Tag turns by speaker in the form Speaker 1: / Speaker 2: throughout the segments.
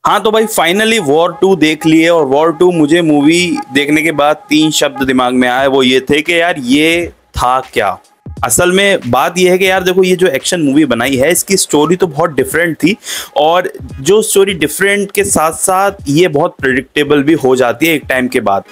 Speaker 1: हाँ तो भाई फाइनली वॉर 2 देख लिए, और वॉर 2 मुझे मूवी देखने के बाद 3 शब्द दिमाग में आए, वो ये थे कि यार ये था क्या। असल में बात ये है कि यार देखो, ये जो एक्शन मूवी बनाई है इसकी स्टोरी तो बहुत डिफरेंट थी, और जो स्टोरी डिफरेंट के साथ साथ ये बहुत प्रिडिक्टेबल भी हो जाती है एक टाइम के बाद।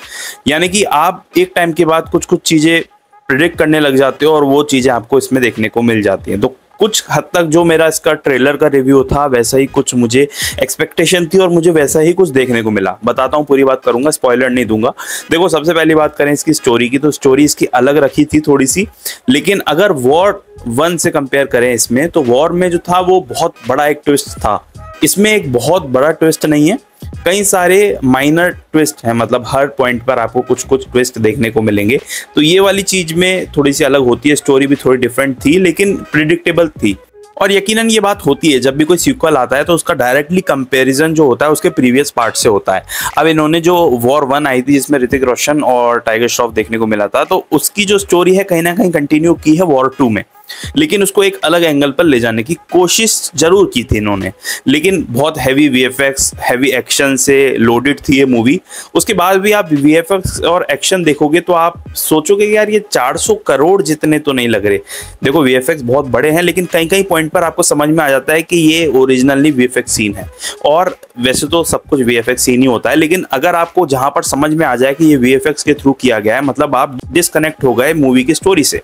Speaker 1: यानी कि आप एक टाइम के बाद कुछ कुछ चीज़ें प्रिडिक्ट करने लग जाते हो और वो चीज़ें आपको इसमें देखने को मिल जाती हैं। तो कुछ हद तक जो मेरा इसका ट्रेलर का रिव्यू था वैसा ही कुछ मुझे एक्सपेक्टेशन थी, और मुझे वैसा ही कुछ देखने को मिला। बताता हूँ, पूरी बात करूंगा, स्पॉइलर नहीं दूंगा। देखो, सबसे पहली बात करें इसकी स्टोरी की, तो स्टोरी इसकी अलग रखी थी थोड़ी सी, लेकिन अगर वॉर 1 से कंपेयर करें इसमें, तो वॉर में जो था वो बहुत बड़ा एक ट्विस्ट था। इसमें एक बहुत बड़ा ट्विस्ट नहीं है, कई सारे माइनर ट्विस्ट हैं, मतलब हर पॉइंट पर आपको कुछ कुछ ट्विस्ट देखने को मिलेंगे। तो ये वाली चीज में थोड़ी सी अलग होती है, स्टोरी भी थोड़ी डिफरेंट थी लेकिन प्रिडिक्टेबल थी। और यकीनन ये बात होती है, जब भी कोई सीक्वल आता है तो उसका डायरेक्टली कंपैरिजन जो होता है उसके प्रीवियस पार्ट से होता है। अब इन्होंने जो वॉर 1 आई थी जिसमें ऋतिक रोशन और टाइगर श्रॉफ देखने को मिला था, तो उसकी जो स्टोरी है कहीं ना कहीं कंटिन्यू की है वॉर 2 में, लेकिन उसको एक अलग एंगल पर ले जाने की कोशिश जरूर की थी इन्होंने। लेकिन बहुत हैवी वीएफएक्स, हैवी एक्शन से लोडेड थी ये मूवी। उसके बाद भी आप वीएफएक्स और एक्शन देखोगे तो आप सोचोगे कि यार ये 400 करोड़ जितने तो नहीं लग रहे। देखो, वीएफएक्स बहुत बड़े हैं, लेकिन कहीं कहीं पॉइंट पर आपको समझ में आ जाता है कि ये ओरिजिनली वीएफएक्स सीन है। और वैसे तो सब कुछ वीएफएक्स सीन ही होता है, लेकिन अगर आपको जहां पर समझ में आ जाए कि ये वीएफएक्स के थ्रू किया गया है, मतलब आप डिस्कनेक्ट हो गए मूवी की स्टोरी से।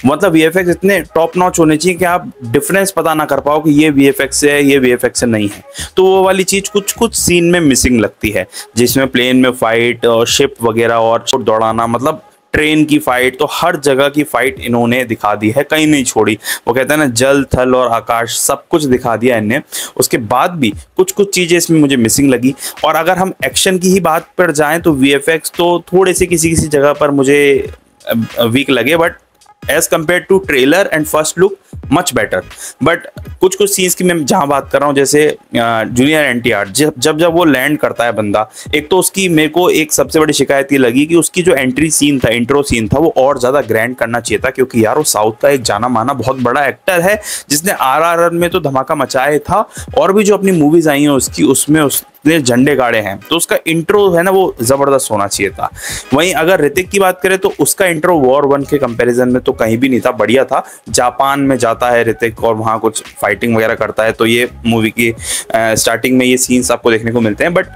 Speaker 1: मतलब वीएफएक्स इतने टॉप नॉच होने चाहिए कि आप डिफरेंस पता ना कर पाओ कि ये वीएफएक्स है, ये वीएफएक्स नहीं है। तो वो वाली चीज कुछ कुछ सीन में मिसिंग लगती है, जिसमें प्लेन में फाइट और शिप वगैरह और दौड़ाना, मतलब ट्रेन की फाइट, तो हर जगह की फाइट इन्होंने दिखा दी है, कहीं नहीं छोड़ी। वो कहते हैं ना, जल थल और आकाश सब कुछ दिखा दिया इन्हें। उसके बाद भी कुछ कुछ चीजें इसमें मुझे मिसिंग लगी। और अगर हम एक्शन की ही बात पर जाएं तो वीएफएक्स तो थोड़े से किसी किसी जगह पर मुझे वीक लगे, but as compare to trailer and first look much better. But कुछ कुछ सीन्स की मैं जहां बात कर रहा हूँ, जैसे जूनियर एनटीआर जब वो लैंड करता है बंदा, एक तो उसकी मेरे को एक सबसे बड़ी शिकायत ये लगी कि उसकी जो एंट्री सीन था, इंट्रो सीन था, वो और ज्यादा ग्रैंड करना चाहिए था। क्योंकि यार वो साउथ का एक जाना माना बहुत बड़ा एक्टर है, जिसने आरआरआर में तो धमाका मचाया था, और भी जो अपनी मूवीज आई हैं उसकी, उसमें उसने झंडे गाड़े हैं। तो उसका इंट्रो है ना, वो जबरदस्त होना चाहिए था। वहीं अगर ऋतिक की बात करें तो उसका इंट्रो वॉर 1 के कंपैरिजन में तो कहीं भी नहीं था, बढ़िया था। जापान में जाता है ऋतिक और वहां कुछ फाइटिंग वगैरह करता है, तो ये मूवी की स्टार्टिंग में ये सीन्स आपको देखने को मिलते हैं। बट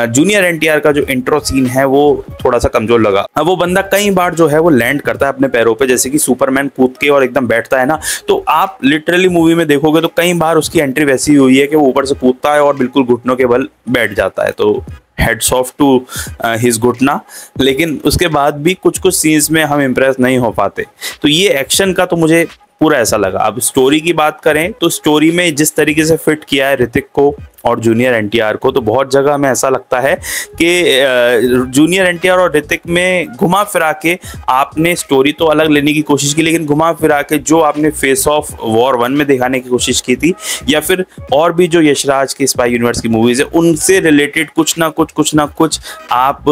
Speaker 1: जूनियर एनटीआर का जो इंट्रो सीन है वो थोड़ा सा कमजोर लगा। अब वो बंदा कई बार जो है वो लैंड करता है अपने पैरों पे, जैसे कि सुपरमैन कूद के और एकदम बैठता है ना, तो आप लिटरली मूवी में देखोगे तो कई बार उसकी एंट्री वैसी हुई है कि वो ऊपर से कूदता है और बिल्कुल घुटनों के बल बैठ जाता है। तो हेड्स ऑफ टू हिज घुटना। लेकिन उसके बाद भी कुछ कुछ सीन्स में हम इम्प्रेस नहीं हो पाते। तो ये एक्शन का तो मुझे पूरा ऐसा लगा। अब स्टोरी की बात करें तो स्टोरी में जिस तरीके से फिट किया है ऋतिक को और जूनियर एनटीआर को, तो बहुत जगह में ऐसा लगता है कि जूनियर एनटीआर और ऋतिक में घुमा फिरा के आपने स्टोरी तो अलग लेने की कोशिश की, लेकिन घुमा फिरा के जो आपने फेस ऑफ वॉर 1 में दिखाने की कोशिश की थी, या फिर और भी जो यशराज की स्पाई यूनिवर्स की मूवीज है उनसे रिलेटेड कुछ ना कुछ आप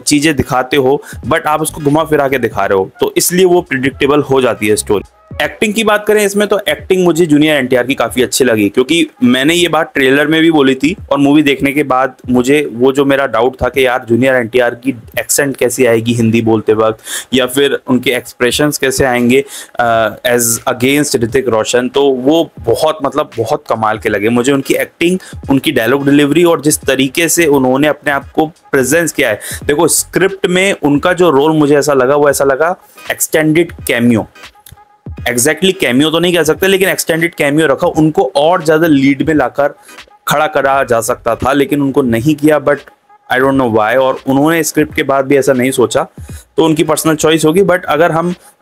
Speaker 1: चीजें दिखाते हो, बट आप उसको घुमा फिरा के दिखा रहे हो, तो इसलिए वो प्रिडिक्टेबल हो जाती है स्टोरी। एक्टिंग की बात करें इसमें, तो एक्टिंग मुझे जूनियर एनटीआर की काफी अच्छी लगी, क्योंकि मैंने ये बात ट्रेलर में भी बोली थी और मूवी देखने के बाद मुझे वो जो मेरा डाउट था कि यार जूनियर एनटीआर की एक्सेंट कैसी आएगी हिंदी बोलते वक्त, या फिर उनके एक्सप्रेशंस कैसे आएंगे एज अगेंस्ट ऋतिक रोशन, तो वो बहुत कमाल के लगे मुझे। उनकी एक्टिंग, उनकी डायलॉग डिलीवरी और जिस तरीके से उन्होंने अपने आप को प्रेजेंस किया है। देखो, स्क्रिप्ट में उनका जो रोल मुझे ऐसा लगा एक्सटेंडेड कैमियो। एग्जैक्टली कैमियो तो नहीं कह सकते, लेकिन एक्सटेंडेड कैमियो रखा, उनको और ज्यादा लीड में लाकर खड़ा करा जा सकता था, लेकिन उनको नहीं किया। But I don't know why, और उन्होंने स्क्रिप्ट के बाद भी ऐसा नहीं सोचा, तो उनकी पर्सनल चॉइस होगी। बट अगर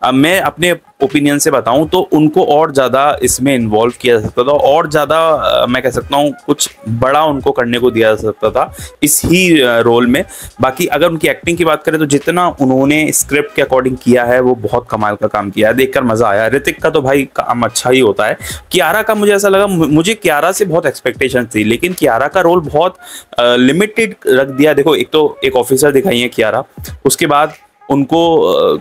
Speaker 1: मैं अपने ओपिनियन से बताऊं तो उनको और ज़्यादा इसमें इन्वॉल्व किया जा सकता था, और ज़्यादा मैं कह सकता हूं कुछ बड़ा उनको करने को दिया जा सकता था इस ही रोल में। बाकी अगर उनकी एक्टिंग की बात करें तो जितना उन्होंने स्क्रिप्ट के अकॉर्डिंग किया है वो बहुत कमाल का काम किया है, देखकर मज़ा आया। ऋतिक का तो भाई काम अच्छा ही होता है। कियारा का मुझे ऐसा लगा, मुझे कियारा से बहुत एक्सपेक्टेशन थी, लेकिन कियारा का रोल बहुत लिमिटेड रख दिया। देखो, एक तो एक ऑफिसर दिखाई है कियारा, उसके बाद उनको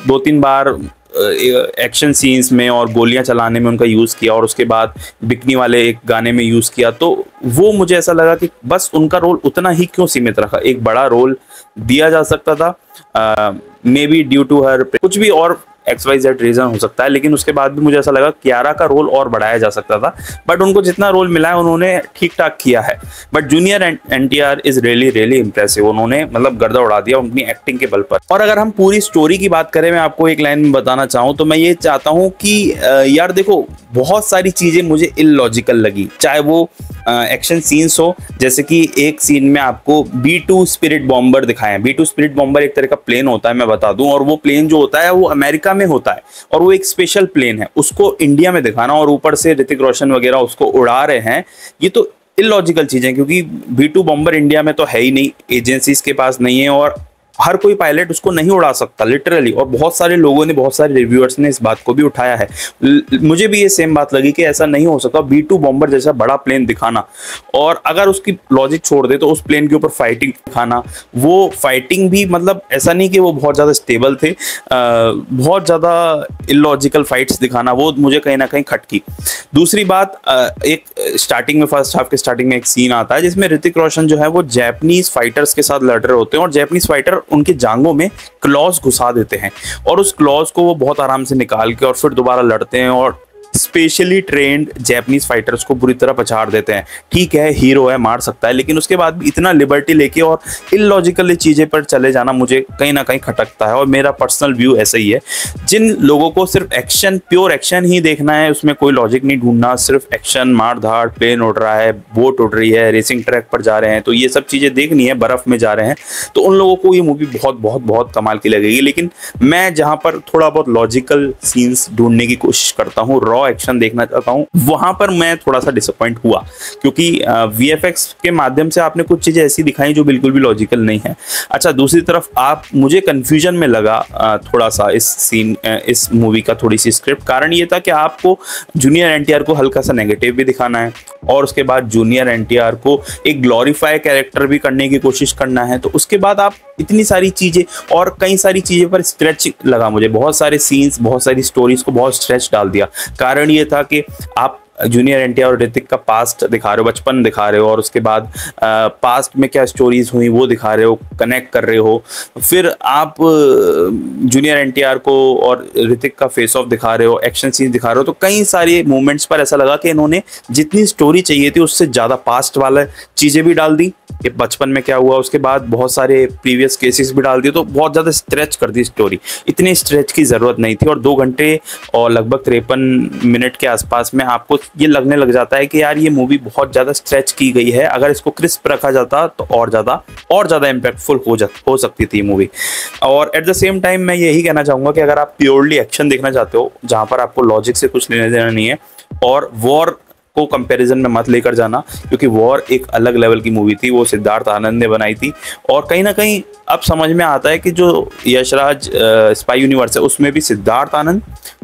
Speaker 1: 2-3 बार एक्शन सीन्स में और गोलियां चलाने में उनका यूज़ किया, और उसके बाद बिकनी वाले एक गाने में यूज़ किया, तो वो मुझे ऐसा लगा कि बस उनका रोल उतना ही क्यों सीमित रखा, एक बड़ा रोल दिया जा सकता था। मे बी ड्यू टू हर कुछ भी और XYZ रीजन हो सकता है, लेकिन उसके बाद भी मुझे ऐसा लगा कियारा का रोल और बढ़ाया जा सकता था, बट उनको जितना रोल मिला है उन्होंने ठीक ठाक किया है। But junior NTR is really really impressive, उन्होंने मतलब गर्दा उड़ा दिया अपनी एक्टिंग के बल पर। और अगर हम पूरी स्टोरी की बात करें, मैं आपको एक लाइन में बताना चाहूँ तो मैं ये चाहता हूँ कि यार देखो, बहुत सारी चीजें मुझे इलॉजिकल लगी, चाहे वो एक्शन सीन्स हो, जैसे कि एक सीन में आपको B2 स्पिरिट बॉम्बर दिखाए हैं। B2 स्पिरिट बॉम्बर एक तरह का प्लेन होता है, मैं बता दूं, और वो प्लेन जो होता है वो अमेरिका में होता है, और वो एक स्पेशल प्लेन है, उसको इंडिया में दिखाना और ऊपर से ऋतिक रोशन वगैरह उसको उड़ा रहे हैं, ये तो इलॉजिकल चीज है, क्योंकि B2 बॉम्बर इंडिया में तो है ही नहीं, एजेंसीज के पास नहीं है, और हर कोई पायलट उसको नहीं उड़ा सकता लिटरली। और बहुत सारे लोगों ने, बहुत सारे रिव्यूअर्स ने इस बात को भी उठाया है, मुझे भी ये सेम बात लगी कि ऐसा नहीं हो सकता B2 बॉम्बर जैसा बड़ा प्लेन दिखाना, और अगर उसकी लॉजिक छोड़ दे तो उस प्लेन के ऊपर फाइटिंग दिखाना, वो फाइटिंग भी मतलब ऐसा नहीं कि वो बहुत ज़्यादा स्टेबल थे, बहुत ज़्यादा इलॉजिकल फाइट्स दिखाना, वो मुझे कहीं ना कहीं खटकी। दूसरी बात, एक स्टार्टिंग में, फर्स्ट हाफ के स्टार्टिंग में एक सीन आता है जिसमें ऋतिक रोशन जो है वो जैपनीज फाइटर्स के साथ लड़ रहे होते हैं, और जैपनीज फाइटर उनके जांघों में क्लॉज घुसा देते हैं, और उस क्लॉज को वो बहुत आराम से निकाल के और फिर दोबारा लड़ते हैं, और स्पेशली ट्रेंड जैपनीज फाइटर्स को बुरी तरह पछाड़ देते हैं। ठीक है, हीरो है, मार सकता है, लेकिन उसके बाद भी इतना लिबर्टी लेके और इलॉजिकल चीजें पर चले जाना मुझे कहीं ना कहीं खटकता है, और मेरा पर्सनल व्यू ऐसा ही है। जिन लोगों को सिर्फ एक्शन, प्योर एक्शन ही देखना है, उसमें कोई लॉजिक नहीं ढूंढना, सिर्फ एक्शन, मार धाड़, प्लेन उड़ रहा है, बोट उड़ रही है, रेसिंग ट्रैक पर जा रहे हैं, तो ये सब चीजें देखनी है, बर्फ में जा रहे हैं, तो उन लोगों को ये मूवी बहुत बहुत बहुत कमाल की लगेगी। लेकिन मैं जहां पर थोड़ा बहुत लॉजिकल सीन्स ढूंढने की कोशिश करता हूँ, रॉ एक्शन देखना चाहता हूं, वहां पर मैं थोड़ा सा डिसअपॉइंट हुआ, क्योंकि VFX के माध्यम से आपने कुछ चीजें ऐसी दिखाई जो बिल्कुल भी लॉजिकल नहीं है। अच्छा, दूसरी तरफ आप, मुझे कंफ्यूजन में लगा थोड़ा सा इस सीन, इस मूवी का थोड़ी सी स्क्रिप्ट। कारण ये था कि आपको जूनियर NTR को हल्का सा नेगेटिव भी दिखाना है, और उसके बाद जूनियर NTR को एक ग्लोरीफाई कैरेक्टर भी करने की कोशिश करना है, तो उसके बाद आप इतनी सारी चीजें और कई सारी चीजें पर स्ट्रेच लगा मुझे, बहुत सारे सीन्स, बहुत सारी स्टोरीज को बहुत स्ट्रेच डाल दिया। कारण ये था कि आप जूनियर NTR और ऋतिक का पास्ट दिखा रहे हो, बचपन दिखा रहे हो, और उसके बाद पास्ट में क्या स्टोरीज हुई वो दिखा रहे हो, कनेक्ट कर रहे हो, फिर आप जूनियर NTR को और ऋतिक का फेस ऑफ दिखा रहे हो, एक्शन सीन दिखा रहे हो, तो कई सारे मोमेंट्स पर ऐसा लगा कि इन्होंने जितनी स्टोरी चाहिए थी उससे ज़्यादा पास्ट वाला चीज़ें भी डाल दी कि बचपन में क्या हुआ, उसके बाद बहुत सारे प्रीवियस केसेस भी डाल दिए, तो बहुत ज़्यादा स्ट्रेच कर दी स्टोरी। इतनी स्ट्रेच की ज़रूरत नहीं थी, और 2 घंटे और लगभग 53 मिनट के आसपास में आपको ये लगने लग जाता है कि यार ये मूवी बहुत ज़्यादा स्ट्रेच की गई है। अगर इसको क्रिस्प रखा जाता तो और ज़्यादा इम्पैक्टफुल हो सकती थी मूवी। और एट द सेम टाइम मैं यही कहना चाहूँगा कि अगर आप प्योरली एक्शन देखना चाहते हो, जहाँ पर आपको लॉजिक से कुछ लेना देना नहीं है, और वॉर को कंपैरिजन में मत लेकर जाना, क्योंकि वॉर एक अलग लेवल की मूवी थी, वो सिद्धार्थ आनंद ने बनाई थी, और कहीं ना कहीं अब समझ में आता है कि जो यशराज स्पाई यूनिवर्स है उसमें भी सिद्धार्थ आनंद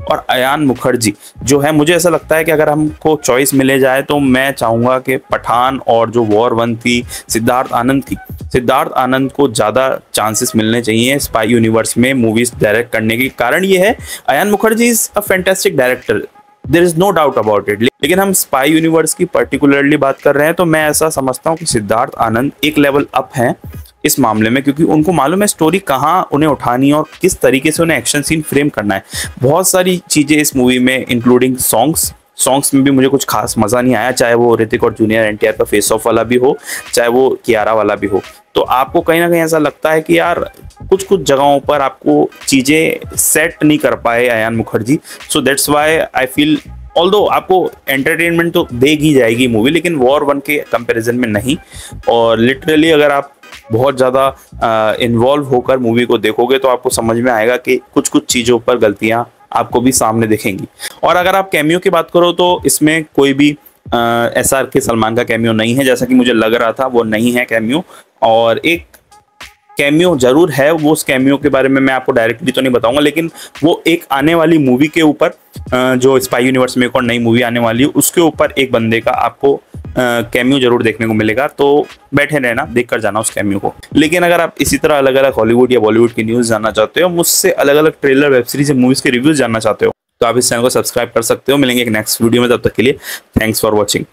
Speaker 1: और अयान मुखर्जी जो है, मुझे ऐसा लगता है कि अगर हमको चॉइस मिले जाए तो मैं चाहूँगा कि पठान और जो वॉर 1 थी सिद्धार्थ आनंद की, सिद्धार्थ आनंद को ज़्यादा चांसेस मिलने चाहिए स्पाई यूनिवर्स में मूवीज डायरेक्ट करने की। कारण ये है, Ayan Mukerji is a fantastic director, there is no doubt about it, लेकिन हम स्पाई यूनिवर्स की पर्टिकुलरली बात कर रहे हैं, तो मैं ऐसा समझता हूँ कि सिद्धार्थ आनंद एक लेवल अप हैं इस मामले में, क्योंकि उनको मालूम है स्टोरी कहाँ उन्हें उठानी है और किस तरीके से उन्हें एक्शन सीन फ्रेम करना है। बहुत सारी चीज़ें इस मूवी में, इंक्लूडिंग सॉन्ग्स में भी मुझे कुछ खास मज़ा नहीं आया, चाहे वो ऋतिक और जूनियर NTR का फेस ऑफ वाला भी हो, चाहे वो कियारा वाला भी हो। तो आपको कहीं ना कहीं ऐसा लगता है कि यार कुछ जगहों पर आपको चीज़ें सेट नहीं कर पाए Ayan Mukerji. So that's why I feel, although आपको एंटरटेनमेंट तो देगी जाएगी मूवी, लेकिन वॉर 1 के कंपैरिजन में नहीं। और लिटरली अगर आप बहुत ज़्यादा इन्वॉल्व होकर मूवी को देखोगे तो आपको समझ में आएगा कि कुछ चीज़ों पर गलतियाँ आपको भी सामने दिखेंगी। और अगर आप कैमियो की बात करो तो इसमें कोई भी SRK सलमान का कैमियो नहीं है, जैसा कि मुझे लग रहा था वो नहीं है कैमियो। और एक कैमियो जरूर है, वो उस कैमियो के बारे में मैं आपको डायरेक्टली तो नहीं बताऊंगा, लेकिन वो एक आने वाली मूवी के ऊपर, जो स्पाई यूनिवर्स में एक और नई मूवी आने वाली है उसके ऊपर एक बंदे का आपको कैमियो जरूर देखने को मिलेगा, तो बैठे रहना, देख कर जाना उस कैमियो को। लेकिन अगर आप इसी तरह अलग अलग हॉलीवुड या बॉलीवुड की न्यूज़ जानना चाहते हो, मुझसे अलग अलग ट्रेलर, वेब सीरीज या मूवीज के रिव्यूज जानना चाहते हो, तो आप इस चैनल को सब्सक्राइब कर सकते हो। मिलेंगे एक नेक्स्ट वीडियो में, तब तक के लिए थैंक्स फॉर वॉचिंग।